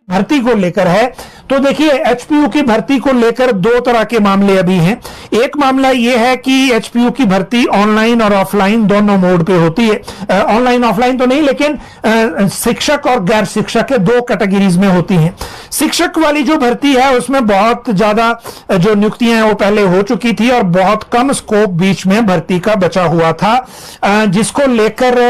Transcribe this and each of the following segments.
भर्ती को लेकर है। तो देखिए एचपीयू की भर्ती को लेकर दो तरह के मामले अभी हैं। एक मामला यह है कि एचपीयू की भर्ती ऑनलाइन और ऑफलाइन दोनों मोड पे होती है। ऑनलाइन ऑफलाइन तो नहीं, लेकिन शिक्षक और गैर शिक्षक के दो कैटेगरीज में होती हैं। शिक्षक वाली जो भर्ती है उसमें बहुत ज्यादा जो नियुक्तियां हैं वो पहले हो चुकी थी और बहुत कम स्कोप बीच में भर्ती का बचा हुआ था, जिसको लेकर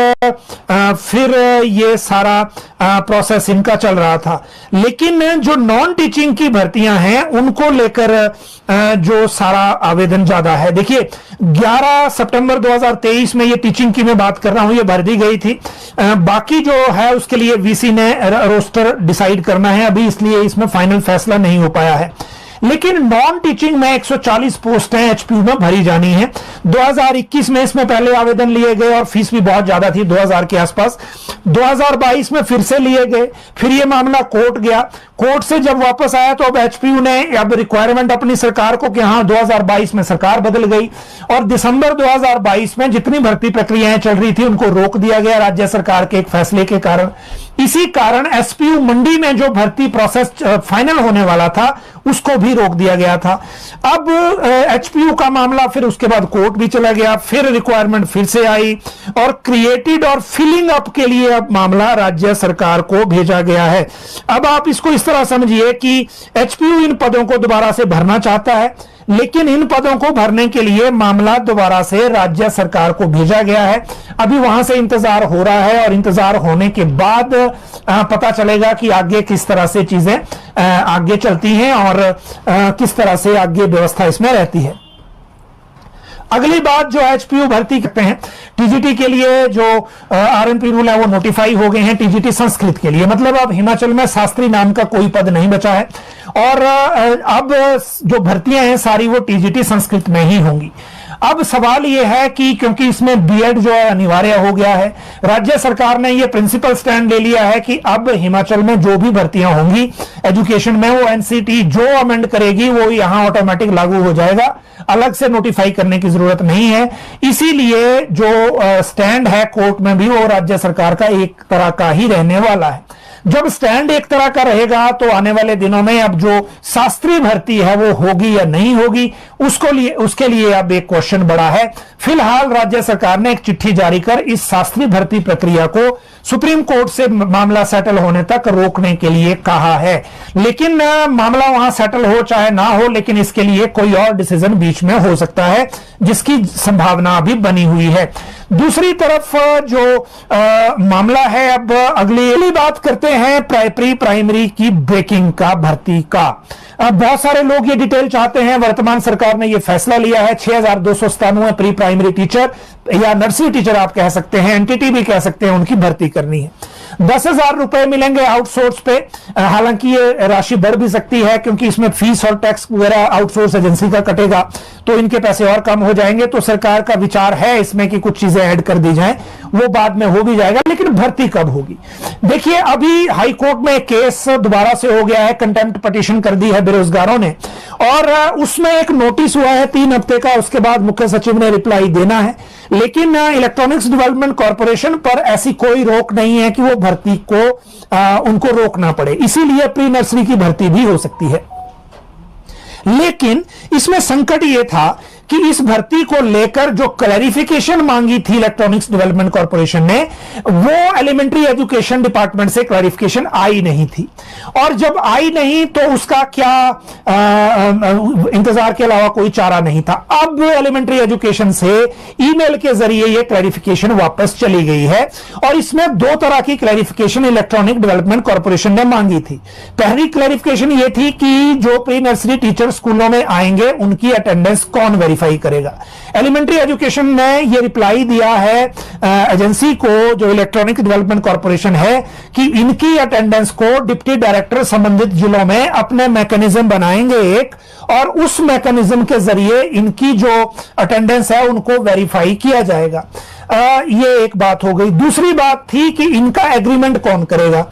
फिर ये सारा प्रोसेस इनका चल रहा था। लेकिन जो नॉन टीचिंग की भर्तियां हैं उनको लेकर जो सारा आवेदन ज्यादा है। देखिए 11 सितंबर 2023 में ये टीचिंग की मैं बात कर रहा हूं, ये भर दी गई थी। बाकी जो है उसके लिए वीसी ने रोस्टर डिसाइड करना है अभी, इसलिए इसमें फाइनल फैसला नहीं हो पाया है। लेकिन नॉन टीचिंग में 140 पोस्टें एचपीयू में भरी जानी है। 2021 में इसमें पहले आवेदन लिए गए और फीस भी बहुत ज्यादा थी, 2000 के आसपास। 2022 में फिर से लिए गए, फिर ये मामला कोर्ट गया। कोर्ट से जब वापस आया तो अब एचपीयू ने अब रिक्वायरमेंट अपनी सरकार को कि हाँ 2022 में सरकार बदल गई और दिसंबर 2022 में जितनी भर्ती प्रक्रियाएं चल रही थी उनको रोक दिया गया राज्य सरकार के एक फैसले के कारण। इसी कारण एसपीयू मंडी में जो भर्ती प्रोसेस फाइनल होने वाला था उसको भी रोक दिया गया था। अब एचपीयू का मामला फिर उसके बाद कोर्ट भी चला गया, फिर रिक्वायरमेंट फिर से आई और क्रिएटेड और फिलिंग अप के लिए अब मामला राज्य सरकार को भेजा गया है। अब आप इसको इस तरह समझिए कि एचपीयू इन पदों को दोबारा से भरना चाहता है, लेकिन इन पदों को भरने के लिए मामला दोबारा से राज्य सरकार को भेजा गया है। अभी वहां से इंतजार हो रहा है और इंतजार होने के बाद पता चलेगा कि आगे किस तरह से चीजें आगे चलती हैं और किस तरह से आगे व्यवस्था इसमें रहती है। अगली बात जो एचपीयू भर्ती करते हैं, टीजीटी के लिए जो आरएनपी रूल है वो नोटिफाई हो गए हैं। टीजीटी संस्कृत के लिए, मतलब अब हिमाचल में शास्त्री नाम का कोई पद नहीं बचा है और अब जो भर्तियां हैं सारी वो टीजीटी संस्कृत में ही होंगी। अब सवाल यह है कि क्योंकि इसमें बीएड जो है अनिवार्य हो गया है, राज्य सरकार ने यह प्रिंसिपल स्टैंड ले लिया है कि अब हिमाचल में जो भी भर्तियां होंगी एजुकेशन में वो एनसीटी जो अमेंड करेगी वो यहां ऑटोमेटिक लागू हो जाएगा, अलग से नोटिफाई करने की जरूरत नहीं है। इसीलिए जो स्टैंड है कोर्ट में भी वो राज्य सरकार का एक तरह का ही रहने वाला है। जब स्टैंड एक तरह का रहेगा तो आने वाले दिनों में अब जो शास्त्रीय भर्ती है वो होगी या नहीं होगी उसके लिए अब एक क्वेश्चन बड़ा है। फिलहाल राज्य सरकार ने एक चिट्ठी जारी कर इस शास्त्रीय भर्ती प्रक्रिया को सुप्रीम कोर्ट से मामला सेटल होने तक रोकने के लिए कहा है। लेकिन मामला वहां सेटल हो चाहे ना हो, लेकिन इसके लिए कोई और डिसीजन बीच में हो सकता है जिसकी संभावना अभी बनी हुई है। दूसरी तरफ जो मामला है, अब अगली बात करते हैं प्री प्राइमरी की ब्रेकिंग का भर्ती का। बहुत सारे लोग ये डिटेल चाहते हैं। वर्तमान सरकार ने ये फैसला लिया है 6297 प्री प्राइमरी टीचर या नर्सरी टीचर आप कह सकते हैं, एनटीटी भी कह सकते हैं, उनकी भर्ती करनी है। 10,000 रुपए मिलेंगे आउटसोर्स पे। हालांकि ये राशि बढ़ भी सकती है क्योंकि इसमें फीस और टैक्स वगैरह आउटसोर्स एजेंसी का कटेगा तो इनके पैसे और कम हो जाएंगे। तो सरकार का विचार है इसमें कि कुछ चीजें ऐड कर दी जाएं, वो बाद में हो भी जाएगा। लेकिन भर्ती कब होगी? देखिए अभी हाई कोर्ट में केस दोबारा से हो गया है, कंटेम्प्ट पिटीशन कर दी है बेरोजगारों ने और उसमें एक नोटिस हुआ है 3 हफ्ते का, उसके बाद मुख्य सचिव ने रिप्लाई देना है। लेकिन इलेक्ट्रॉनिक्स डेवलपमेंट कॉर्पोरेशन पर ऐसी कोई रोक नहीं है कि वो भर्ती को उनको रोकना पड़े, इसीलिए प्री नर्सरी की भर्ती भी हो सकती है। लेकिन इसमें संकट यह था कि इस भर्ती को लेकर जो क्लैरिफिकेशन मांगी थी इलेक्ट्रॉनिक्स डेवलपमेंट कॉर्पोरेशन ने, वो एलिमेंट्री एजुकेशन डिपार्टमेंट से क्लैरिफिकेशन आई नहीं थी। और जब आई नहीं तो उसका क्या इंतजार के अलावा कोई चारा नहीं था। अब एलिमेंट्री एजुकेशन से ईमेल के जरिए यह क्लैरिफिकेशन वापस चली गई है और इसमें 2 तरह की क्लैरिफिकेशन इलेक्ट्रॉनिक डेवलपमेंट कॉर्पोरेशन ने मांगी थी। पहली क्लैरिफिकेशन यह थी कि जो प्री नर्सरी टीचर स्कूलों में आएंगे उनकी अटेंडेंस कौन वेरीफाई करेगा। एलिमेंट्री एजुकेशन ने यह रिप्लाई दिया है एजेंसी को, जो इलेक्ट्रॉनिक डेवलपमेंट कॉर्पोरेशन है, कि इनकी अटेंडेंस को डिप्टी डायरेक्टर संबंधित जिलों में अपने मैकेनिज्म बनाएंगे एक, और उस मैकेनिज्म के जरिए इनकी जो अटेंडेंस है उनको वेरीफाई किया जाएगा। ये एक बात हो गई। दूसरी बात थी कि इनका एग्रीमेंट कौन करेगा।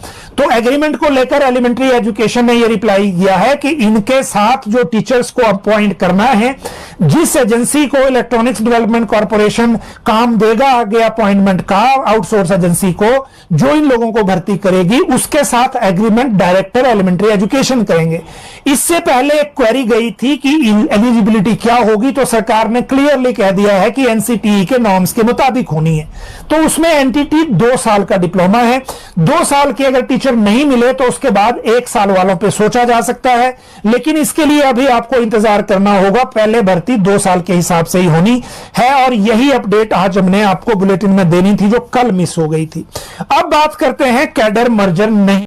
तो एग्रीमेंट को लेकर एलिमेंट्री एजुकेशन ने यह रिप्लाई किया है कि इनके साथ जो टीचर्स को अपॉइंट करना है, जिस एजेंसी को इलेक्ट्रॉनिक्स डेवलपमेंट कॉर्पोरेशन काम देगा आगे अपॉइंटमेंट का, आउटसोर्स एजेंसी को जो इन लोगों को भर्ती करेगी, उसके साथ एग्रीमेंट डायरेक्टर एलिमेंट्री एजुकेशन करेंगे। इससे पहले एक क्वेरी गई थी कि एलिजिबिलिटी क्या होगी, तो सरकार ने क्लियरली कह दिया है कि एनसीटीई के नॉर्म्स के मुताबिक होनी है। तो उसमें एनटीटी 2 साल का डिप्लोमा है। 2 साल के अगर टीचर नहीं मिले तो उसके बाद 1 साल वालों पे सोचा जा सकता है, लेकिन इसके लिए अभी आपको इंतजार करना होगा। पहले भर्ती 2 साल के हिसाब से ही होनी है, और यही अपडेट आज हमने आपको बुलेटिन में देनी थी जो कल मिस हो गई थी। अब बात करते हैं कैडर मर्जर नहीं